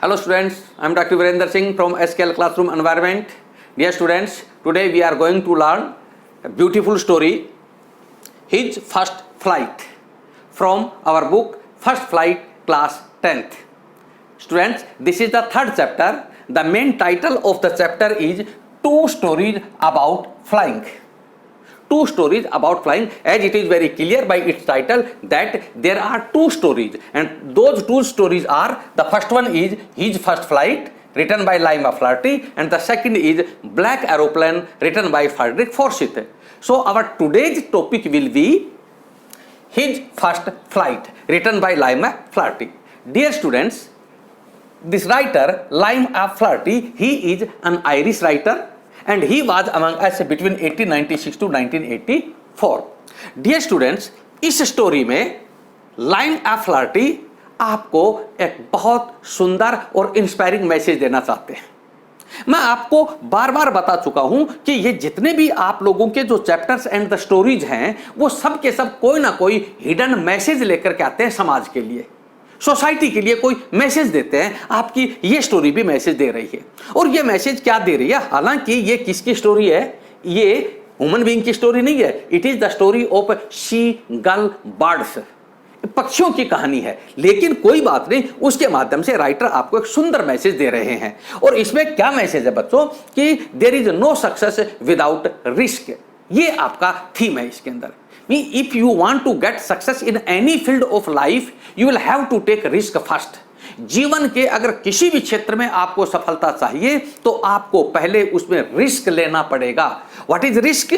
Hello students, I am Dr. Virender Singh from SKL Classroom Environment. Dear students, today we are going to learn a beautiful story, His First Flight, from our book First Flight Class 10th. Students, this is the third chapter. The main title of the chapter is Two Stories About Flying. Two stories about flying, as it is very clear by its title that there are two stories, and those two stories are, the first one is His First Flight, written by Lima Flaherty, and the second is Black Aeroplane, written by Frederick Forsyth. So our today's topic will be His First Flight, written by Lima Flaherty. Dear students, this writer Lima Flaherty, he is an Irish writer, and he was among us between 1896 to 1984. Dear students, इस story में lime फ्लार्टी आपको एक बहुत सुंदर और inspiring message देना चाहते हैं। मैं आपको बार बार बता चुका हूं कि ये जितने भी आप लोगों के जो चैप्टर्स एंड द स्टोरीज हैं, वो सब के सब कोई ना कोई हिडन मैसेज लेकर के आते हैं समाज के लिए, सोसाइटी के लिए कोई मैसेज देते हैं। आपकी ये स्टोरी भी मैसेज दे रही है, और ये मैसेज क्या दे रही है? हालांकि ये किसकी स्टोरी है? ये ह्यूमन बीइंग की स्टोरी नहीं है। It is the story of she girl birds, पक्षियों की कहानी है। लेकिन कोई बात नहीं, उसके माध्यम से राइटर आपको एक सुंदर मैसेज दे रहे हैं। और इसमें क्या मैसेज है बच्चों? कि there is no success without risk. ये आपका थीम है इसके अंदर। If you want to get success in any field of life, you will have to take risk first. जीवन के अगर किसी भी क्षेत्र में आपको सफलता चाहिए तो आपको पहले उसमें रिस्क लेना पड़ेगा। What is risk?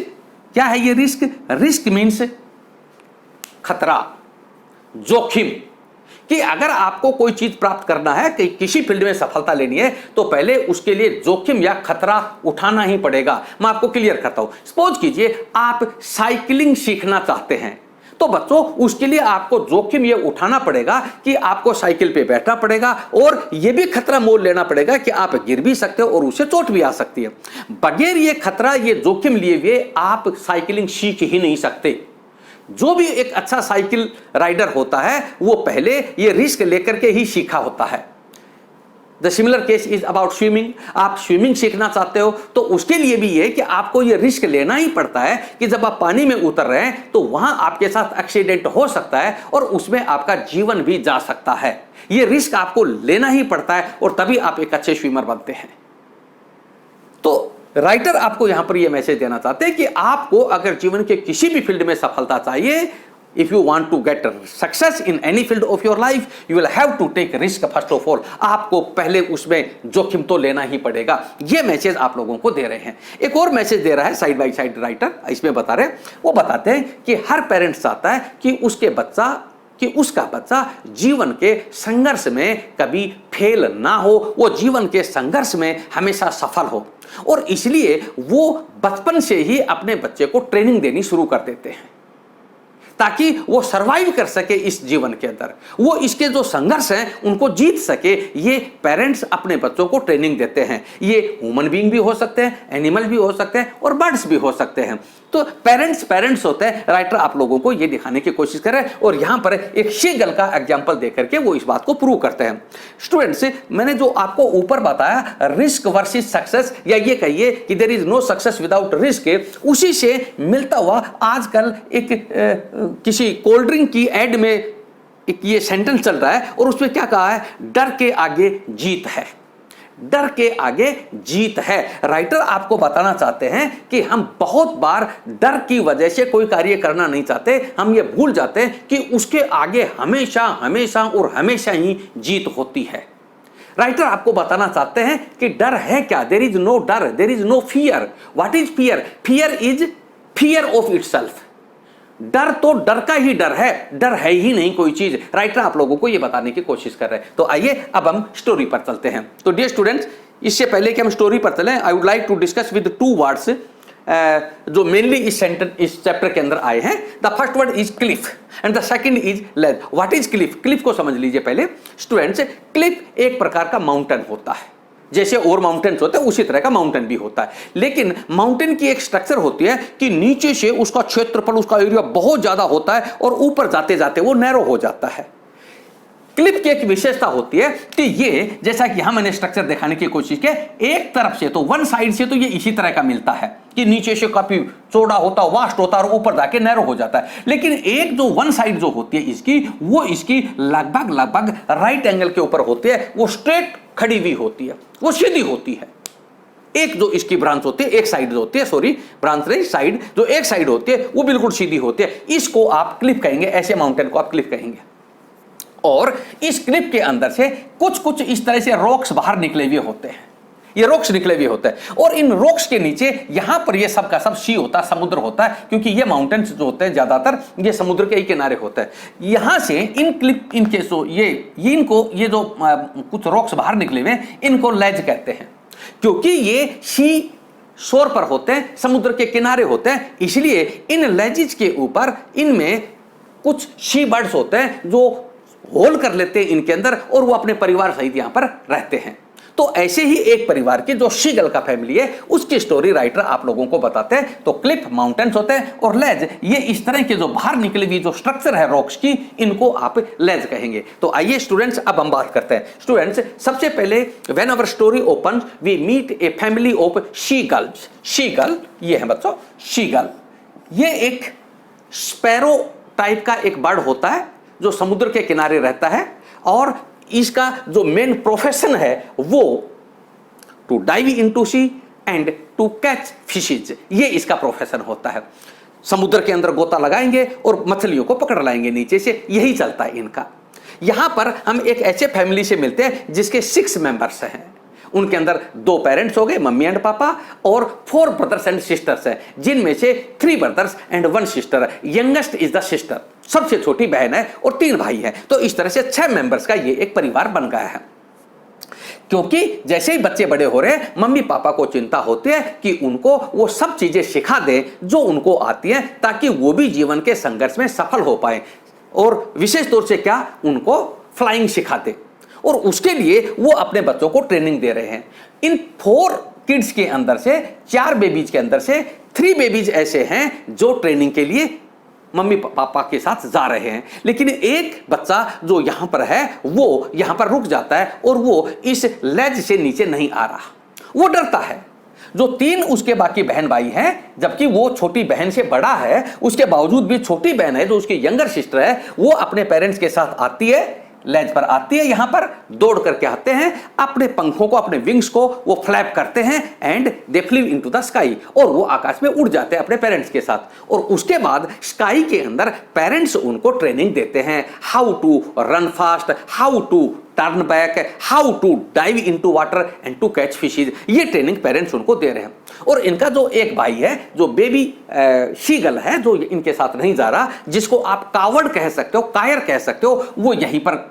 क्या है ये रिस्क? रिस्क मीन्स खतरा, जोखिम। कि अगर आपको कोई चीज प्राप्त करना है, कि किसी फील्ड में सफलता लेनी है, तो पहले उसके लिए जोखिम या खतरा उठाना ही पड़ेगा। मैं आपको क्लियर करता हूं। सपोज कीजिए आप साइकिलिंग सीखना चाहते हैं, तो बच्चों उसके लिए आपको जोखिम ये उठाना पड़ेगा कि आपको साइकिल पे बैठना पड़ेगा, और ये भी खतरा मोल लेना पड़ेगा कि आप गिर भी सकते हो और उससे चोट भी आ सकती है। बगैर ये खतरा, ये जोखिम लिए हुए आप साइकिलिंग सीख ही नहीं सकते। जो भी एक अच्छा साइकिल राइडर होता है, वो पहले ये रिस्क लेकर के ही सीखा होता है। The similar case is about swimming. आप स्विमिंग सीखना चाहते हो तो उसके लिए भी ये कि आपको ये रिस्क लेना ही पड़ता है कि जब आप पानी में उतर रहे हैं तो वहां आपके साथ एक्सीडेंट हो सकता है और उसमें आपका जीवन भी जा सकता है। ये रिस्क आपको लेना ही पड़ता है, और तभी आप एक अच्छे स्विमर बनते हैं। तो राइटर आपको यहां पर यह मैसेज देना चाहते हैं कि आपको अगर जीवन के किसी भी फील्ड में सफलता चाहिए, if you want to get success in any field of your life, you will have to take risk first of all. आपको पहले उसमें जोखिम तो लेना ही पड़ेगा। यह मैसेज आप लोगों को दे रहे हैं। एक और मैसेज दे रहा है साइड बाय साइड राइटर, इसमें बता रहे हैं, वो बताते हैं कि हर पेरेंट्स चाहता है कि उसका बच्चा जीवन के संघर्ष में कभी फेल ना हो, वो जीवन के संघर्ष में हमेशा सफल हो। और इसलिए वो बचपन से ही अपने बच्चे को ट्रेनिंग देनी शुरू कर देते हैं ताकि वो सरवाइव कर सके इस जीवन के अंदर, वो इसके जो संघर्ष हैं उनको जीत सके। ये पेरेंट्स अपने बच्चों को ट्रेनिंग देते हैं। ये ह्यूमन बीइंग भी हो सकते हैं, एनिमल भी हो सकते हैं, और बर्ड्स भी हो सकते हैं। तो पेरेंट्स होते हैं। राइटर आप लोगों को ये दिखाने की कोशिश कर रहे हैं, और यहां पर एक शीगल का एग्जांपल देकर के वो इस बात को प्रूव करते हैं। स्टूडेंट्स, मैंने जो आपको ऊपर बताया रिस्क वर्सेस सक्सेस, या ये कहिए कि there is no success without risk, उसी से मिलता हुआ आजकल एक किसी कोल्ड ड्रिंक की एड में एक ये सेंटेंस चल रहा है, और उसमें क्या कहा है? डर के आगे जीत है। डर के आगे जीत है। राइटर आपको बताना चाहते हैं कि हम बहुत बार डर की वजह से कोई कार्य करना नहीं चाहते। हम ये भूल जाते हैं कि उसके आगे हमेशा हमेशा और हमेशा ही जीत होती है। राइटर आपको बताना चाहते हैं कि डर है क्या? देयर इज नो डर, there is no fear. What is fear? Fear is fear of itself. डर तो डर का ही डर है, डर है ही नहीं कोई चीज। राइटर आप लोगों को यह बताने की कोशिश कर रहे हैं। तो आइए अब हम स्टोरी पर चलते हैं। तो डियर स्टूडेंट्स, इससे पहले कि हम स्टोरी पर चलें, I would like to discuss with two words जो मेनली इस चैप्टर के अंदर आए हैं। The first word is cliff and the second is ledge. What is cliff? Cliff को समझ लीजिए पहले स्टूडेंट्स। क्लिफ एक प्रकार का माउंटेन होता है, जैसे और माउंटेन्स होते हैं उसी तरह का माउंटेन भी होता है। लेकिन माउंटेन की एक स्ट्रक्चर होती है कि नीचे से उसका क्षेत्रफल, उसका एरिया बहुत ज्यादा होता है, और ऊपर जाते जाते वो नैरो हो जाता है। क्लिप की एक विशेषता होती है कि ये, जैसा कि यहां मैंने स्ट्रक्चर दिखाने की कोशिश की, एक तरफ से तो वन साइड से तो ये इसी तरह का मिलता है कि नीचे से काफी चौड़ा होता, वास्ट होता और ऊपर जाके नैरो हो जाता है। लेकिन एक जो वन साइड जो होती है इसकी, वो इसकी लगभग राइट एंगल के ऊपर होती है, वो स्ट्रेट खड़ी हुई होती है, वो सीधी होती है। एक जो इसकी ब्रांच होती है, एक साइड जो होती है, सॉरी ब्रांच नहीं साइड, जो एक साइड होती है वो बिल्कुल सीधी होती है। इसको आप क्लिप कहेंगे, ऐसे माउंटेन को आप क्लिप कहेंगे। और इस क्लिप के अंदर से कुछ इस तरह से रॉक्स बाहर निकले हुए होते हैं, ये रॉक्स निकले हुए होते हैं। और इन रॉक्स के नीचे यहां पर ये सब का सब सी होता है, समुद्र होता है, क्योंकि ये माउंटेन्स जो होते हैं ज्यादातर ये समुद्र के ही किनारे होते हैं। यहां से इन क्लिप, इनके जो ये इनको, ये जो कुछ रॉक्स बाहर निकले हुए इनको लेज कहते हैं, क्योंकि ये सी शोर पर होते हैं, समुद्र के किनारे होते हैं। इसलिए इन लेजिज के ऊपर इनमें कुछ सी बर्ड्स होते हैं जो होल कर लेते हैं इनके अंदर, और वो अपने परिवार सहित यहां पर रहते हैं। तो ऐसे ही एक परिवार की जो शीगल का फैमिली है, उसकी स्टोरी राइटर आप लोगों को बताते हैं। तो क्लिप माउंटेन्स होते हैं और लेज ये इस तरह के जो बाहर निकली हुई जो स्ट्रक्चर है रॉक्स की, इनको आप लेज कहेंगे। तो आइए स्टूडेंट्स, अब हम बात करते हैं। स्टूडेंट्स, सबसे पहले when our story open we meet a family of seagulls. Seagull ये है बच्चों, शीगल ये एक स्पैरो टाइप का एक बर्ड होता है जो समुद्र के किनारे रहता है, और इसका जो मेन प्रोफेशन है वो to dive into sea and to catch fishes, ये इसका प्रोफेशन होता है। समुद्र के अंदर गोता लगाएंगे और मछलियों को पकड़ लाएंगे नीचे से, यही चलता है इनका। यहां पर हम एक ऐसे फैमिली से मिलते हैं जिसके 6 मेंबर्स हैं। उनके अंदर 2 पेरेंट्स हो गए, मम्मी एंड पापा, और 4 ब्रदर्स एंड सिस्टर्स हैं, जिनमें से 3 brothers and 1 sister. Youngest is the sister, सबसे छोटी बहन है, और 3 भाई हैं। तो इस तरह से 6 मेंबर्स का ये एक परिवार बन गया है। क्योंकि जैसे ही बच्चे बड़े हो रहे हैं, मम्मी पापा को चिंता होती है कि उनको वो सब चीजें सिखा दे जो उनको आती हैं, ताकि वो भी जीवन के संघर्ष में सफल हो पाए। और विशेष तौर से क्या, उनको फ्लाइंग सिखा दे, और उसके लिए वो अपने बच्चों को ट्रेनिंग दे रहे हैं। इन 4 किड्स के अंदर से, 4 बेबीज के अंदर से 3 बेबीज ऐसे हैं जो ट्रेनिंग के लिए मम्मी पापा के साथ जा रहे हैं। लेकिन एक बच्चा जो यहां पर है वो यहां पर रुक जाता है, और वो इस लेज से नीचे नहीं आ रहा, वो डरता है। जो 3 उसके बाकी बहन भाई हैं, जबकि वो छोटी बहन से बड़ा है, उसके बावजूद भी छोटी बहन है जो उसकी यंगर सिस्टर है, वो अपने पेरेंट्स के साथ आती है, लेज पर आती है, यहां पर दौड़ करके आते हैं, अपने पंखों को, अपने विंग्स को वो फ्लैप करते हैं, and they flee into the sky, और वो आकाश में उड़ जाते हैं अपने पेरेंट्स के साथ। और उसके बाद स्काई के अंदर पेरेंट्स उनको ट्रेनिंग देते हैं, how to run fast, how to turn back, how to dive into water and to catch fishes. ये ट्रेनिंग पेरेंट्स उनको दे रहे हैं। और इनका जो एक भाई है, जो बेबी शीगल है, जो इनके साथ नहीं जा रहा, जिसको आप कावर्ड कह सकते हो, कायर कह सकते हो, वो यहीं पर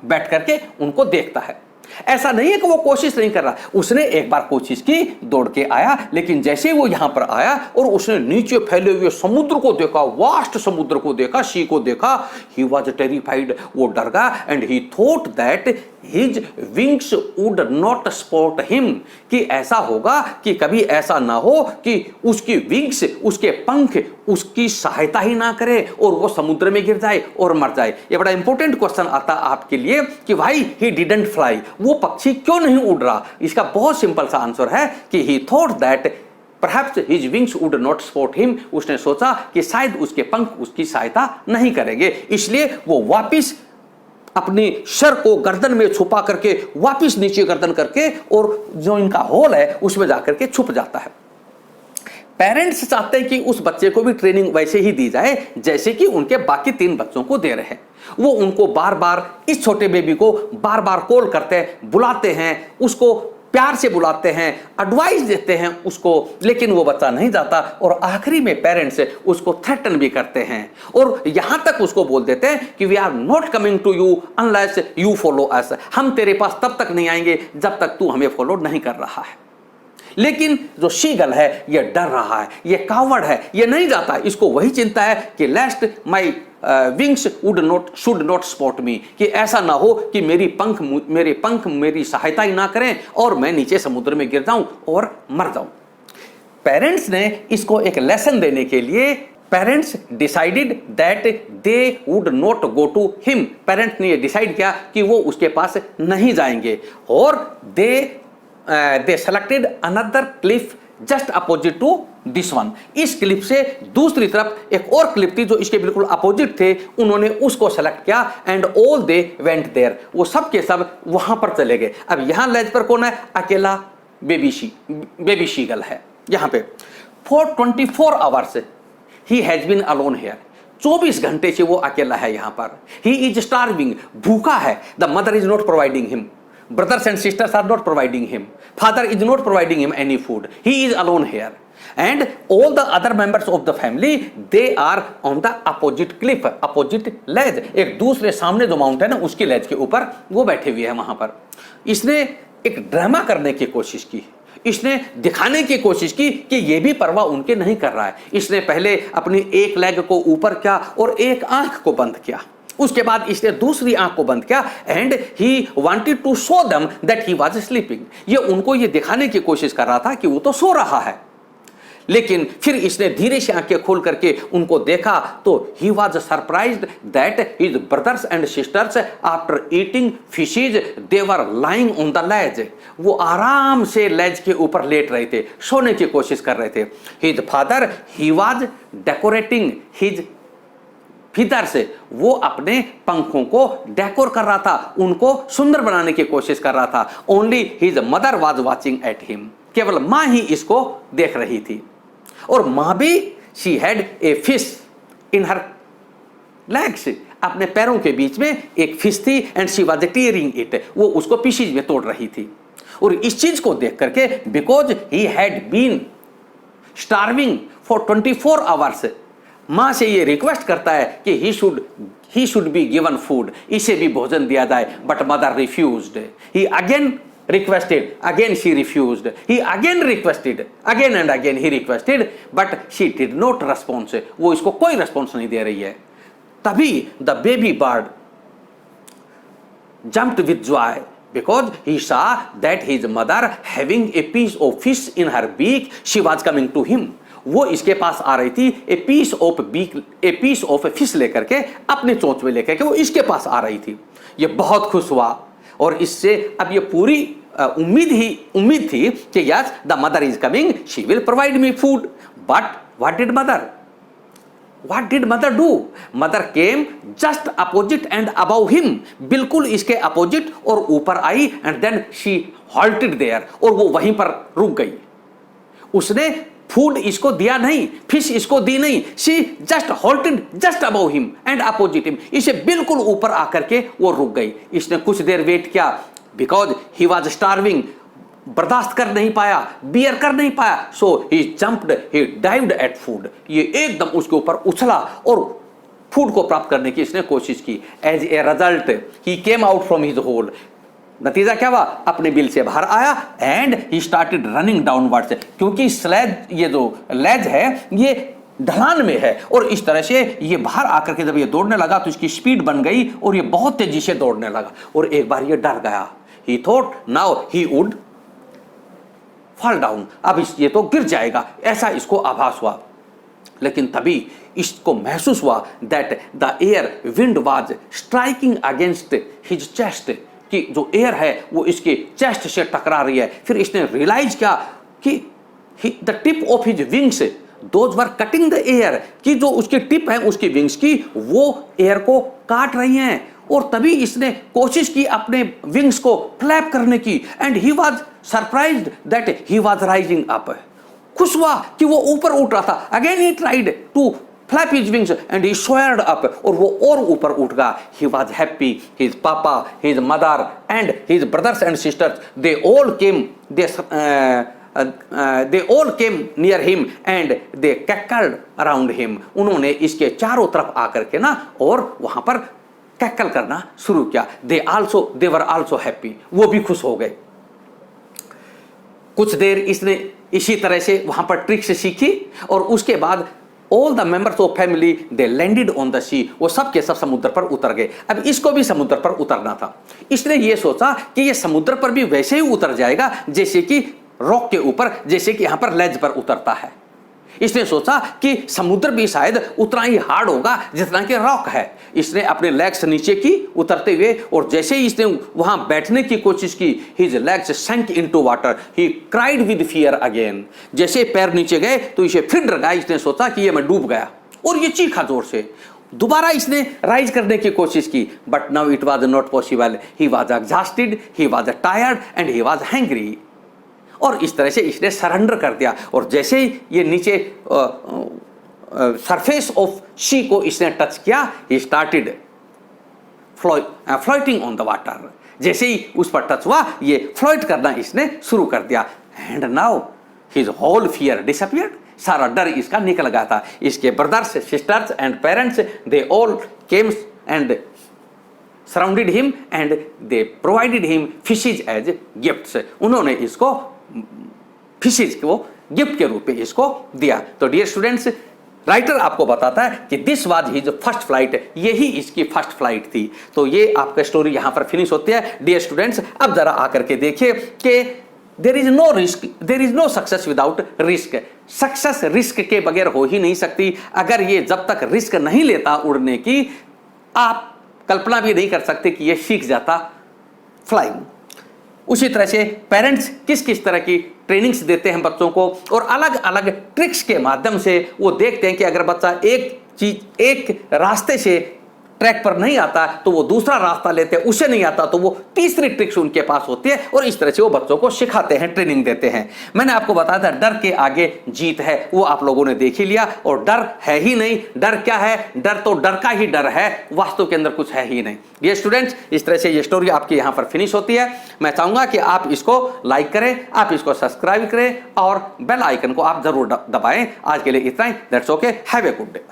बैठ करके उनको देखता है। ऐसा नहीं है कि वो कोशिश नहीं कर रहा, उसने एक बार कोशिश की, दौड़ के आया, लेकिन जैसे वो यहां पर आया और उसने नीचे फैले हुए समुद्र को देखा, वास्ट समुद्र को देखा, सी को देखा, ही वॉज टेरिफाइड, वो डर गया, and he thought that his wings would not support him, कि ऐसा होगा कि कभी ऐसा ना हो कि उसकी विंग्स, उसके पंख उसकी सहायता ही ना करे और वो समुद्र में गिर जाए और मर जाए। ये बड़ा इंपॉर्टेंट क्वेश्चन आता आपके लिए कि भाई ही डिडंट फ्लाई, वो पक्षी क्यों नहीं उड़ रहा। इसका बहुत सिंपल सा आंसर है कि ही thought that Perhaps his wings would not support him, उसने सोचा कि शायद उसके पंख उसकी सहायता नहीं करेंगे, इसलिए वो वापिस अपनी सर को गर्दन में छुपा करके, वापिस नीचे गर्दन करके, और जो इनका होल है उसमें जाकर के छुप जाता है। पेरेंट्स चाहते हैं कि उस बच्चे को भी ट्रेनिंग वैसे ही दी जाए जैसे कि उनके बाकी 3 बच्चों को दे रहे हैं। वो उनको बार बार, इस छोटे बेबी को बार बार कॉल करते हैं, बुलाते हैं, उसको प्यार से बुलाते हैं, एडवाइस देते हैं उसको, लेकिन वो बच्चा नहीं जाता। और आखिरी में पेरेंट्स उसको थ्रेटन भी करते हैं, और यहां तक उसको बोल देते हैं कि we are not coming to you unless you follow us, हम तेरे पास तब तक नहीं आएंगे जब तक तू हमें फॉलो नहीं कर रहा है। लेकिन जो शीगल है ये डर रहा है, ये कावड़ है, ये नहीं जाता। इसको वही चिंता है कि lest my wings should not support me, कि ऐसा ना हो कि मेरे पंख मेरी सहायता ही ना करें और मैं नीचे समुद्र में गिर जाऊं और मर जाऊं। पेरेंट्स ने इसको एक लेसन देने के लिए parents decided that they would not go to him, parents ने ये डिसाइड किया कि वो उसके पास नहीं जाएंगे, और they selected another cliff just opposite to this one. इस क्लिफ से दूसरी तरफ एक और क्लिफ थी जो इसके बिल्कुल अपोजिट थे, उन्होंने उसको सेलेक्ट किया, and all they went there, वो सब के सब वहां पर चले गए। अब यहां लेज पर कौन है? अकेला बेबी शीगल है यहां पे। For 24 hours he has been alone here, 24 घंटे से वो अकेला है यहां पर। ही इज स्टार्विंग, भूखा है। The mother is not providing him, brothers and sisters are not providing him, father is not providing him any food, he is alone here, and all the other members of the family they are on the opposite cliff, opposite ledge, एक दूसरे सामने जो mountain है उसकी लेज के ऊपर वो बैठे हुए हैं वहां पर। इसने एक ड्रामा करने की कोशिश की, इसने दिखाने की कोशिश की कि ये भी परवाह उनके नहीं कर रहा है। इसने पहले अपनी एक लेग को ऊपर किया और एक आंख को बंद किया, उसके बाद इसने दूसरी आंख को बंद किया, and he wanted to show them that he was sleeping. ये उनको ये दिखाने की कोशिश कर रहा था कि वो तो सो रहा है। लेकिन फिर इसने धीरे से आंखें खोल करके उनको देखा तो ही was surprised that his brothers and sisters after eating fishes they were lying on the ledge. वो आराम से लेज के ऊपर लेट रहे थे, सोने की कोशिश कर रहे थे। His father he was decorating his भीतर से, वो अपने पंखों को डेकोर कर रहा था, उनको सुंदर बनाने की कोशिश कर रहा था। Only his mother was watching at him, केवल मां ही इसको देख रही थी। और मां भी she had a fish in her legs, अपने पैरों के बीच में एक फिश थी, and she was tearing it, वो उसको पीसीज में तोड़ रही थी। और इस चीज को देख करके because he had been starving for 24 hours, मां से ये रिक्वेस्ट करता है कि he should be given food, इसे भी भोजन दिया जाए, but mother refused. He again requested, again she refused, he again requested, again and again he requested, but she did not response, वो इसको कोई रेस्पॉन्स नहीं दे रही है। तभी the baby bird jumped with joy because he saw that his mother having a piece of fish in her beak, she was coming to him। वो इसके पास आ रही थी, ए पीस ऑफ फिश लेकर के, अपने चोंच में लेकर के वो इसके पास आ रही थी। ये बहुत खुश हुआ, और इससे अब ये पूरी उम्मीद थी कि yes the mother is coming, she will provide me food. But what did mother do? Mother came just opposite and above him, बिल्कुल इसके अपोजिट और ऊपर आई, and then she halted there, और वो वहीं पर रुक गई। उसने फूड इसको दिया नहीं, फिश इसको दी नहीं, she just halted just above him and opposite him, इसे बिल्कुल ऊपर आकर के वो रुक गई। इसने कुछ देर वेट किया, बिकॉज ही वाज स्टार्विंग, बर्दाश्त कर नहीं पाया, बियर कर नहीं पाया, सो ही जंप्ड, ही डाइव्ड एट फूड, ये एकदम उसके ऊपर उछला और फूड को प्राप्त करने की इसने कोशिश की। As a result he came out from his hole, नतीजा क्या हुआ? अपने बिल से बाहर आया, and he started running downwards, क्योंकि ये जो लेज है ये ढलान में है, और इस तरह से ये बाहर आकर के जब ये दौड़ने लगा तो इसकी स्पीड बन गई और ये बहुत तेजी से दौड़ने लगा। और एक बार ये डर गया, ही thought now he would fall down, अब ये तो गिर जाएगा, ऐसा इसको आभास हुआ। लेकिन तभी इसको महसूस हुआ that the air wind was striking against his chest, कि जो एयर है वो इसके चेस्ट से टकरा रही है। फिर इसने रियलाइज किया कि the tip of his wings those were cutting the air, कि जो उसकी टिप है उसकी विंग्स की वो एयर को काट रही हैं। और तभी इसने कोशिश की अपने विंग्स को फ्लैप करने की, and he was surprised that he was rising up, खुश हुआ कि वो ऊपर उठ रहा था। Again he tried to flap his wings and he soared up, और वो और ऊपर उठ गया। He was happy, his papa, his mother and his brothers and sisters, they all came near him and they cackled around him। उन्होंने इसके चारों तरफ आकर के ना और वहां पर कैकल करना शुरू किया। they were also happy, वो भी खुश हो गए। कुछ देर इसने इसी तरह से वहां पर ट्रिक्स सीखी, और उसके बाद all the members of family they landed on the sea, वो सब के सब समुद्र पर उतर गए। अब इसको भी समुद्र पर उतरना था। इसने ये सोचा कि ये समुद्र पर भी वैसे ही उतर जाएगा जैसे कि रॉक के ऊपर, जैसे कि यहाँ पर लेज पर उतरता है। इसने सोचा कि समुद्र भी शायद उतना ही हार्ड होगा जितना कि रॉक है। इसने अपने लेग्स नीचे की उतरते हुए, और जैसे ही इसने वहां बैठने की कोशिश की, his legs sank into water, he cried with fear again. जैसे पैर नीचे गए तो इसे फिर डर गया। इसने सोचा कि ये मैं डूब गया, और ये चीखा जोर से। दोबारा इसने राइज करने की कोशिश की, but now it was not possible. He was exhausted, he was tired and he was hangry. और इस तरह से इसने सरेंडर कर दिया, और जैसे ही ये नीचे सरफेस ऑफ सी को इसने टच किया, he started floating on the water. जैसे ही उस पर टच हुआ, ये फ्लोट करना इसने शुरू कर दिया। And now his whole fear disappeared. सारा डर इसका निकल गया था। इसके brothers, sisters and parents, they all came and surrounded him and they provided him fishes as gifts. उन्होंने इसको फिशेज को गिफ्ट के रूप में इसको दिया। तो डियर स्टूडेंट्स, राइटर आपको बताता है कि this was his first flight, यही इसकी फर्स्ट फ्लाइट थी। तो ये आपका स्टोरी यहां पर फिनिश होती है। डियर स्टूडेंट्स, अब जरा आकर के देखिए कि there is no risk, there is no success without risk. Success risk के बगैर हो ही नहीं सकती। अगर ये जब तक रिस्क नहीं लेता उड़ने की, आप कल्पना भी नहीं कर सकते कि ये सीख जाता फ्लाइंग। उसी तरह से पेरेंट्स किस किस तरह की ट्रेनिंग्स देते हैं बच्चों को, और अलग अलग ट्रिक्स के माध्यम से वो देखते हैं कि अगर बच्चा एक रास्ते से ट्रैक पर नहीं आता तो वो दूसरा रास्ता लेते हैं, उसे नहीं आता तो वो तीसरी ट्रिक्स उनके पास होती है, और इस तरह से वो बच्चों को सिखाते हैं, ट्रेनिंग देते हैं। मैंने आपको बताया था डर के आगे जीत है, वो आप लोगों ने देख ही लिया। और डर है ही नहीं, डर क्या है? डर तो डर का ही डर है, वास्तव के अंदर कुछ है ही नहीं। ये स्टूडेंट्स, इस तरह से ये स्टोरी आपकी यहाँ पर फिनिश होती है। मैं चाहूंगा कि आप इसको लाइक करें, आप इसको सब्सक्राइब करें, और बेल आइकन को आप जरूर दबाएं। आज के लिए इतना ही। That's okay, have a good day.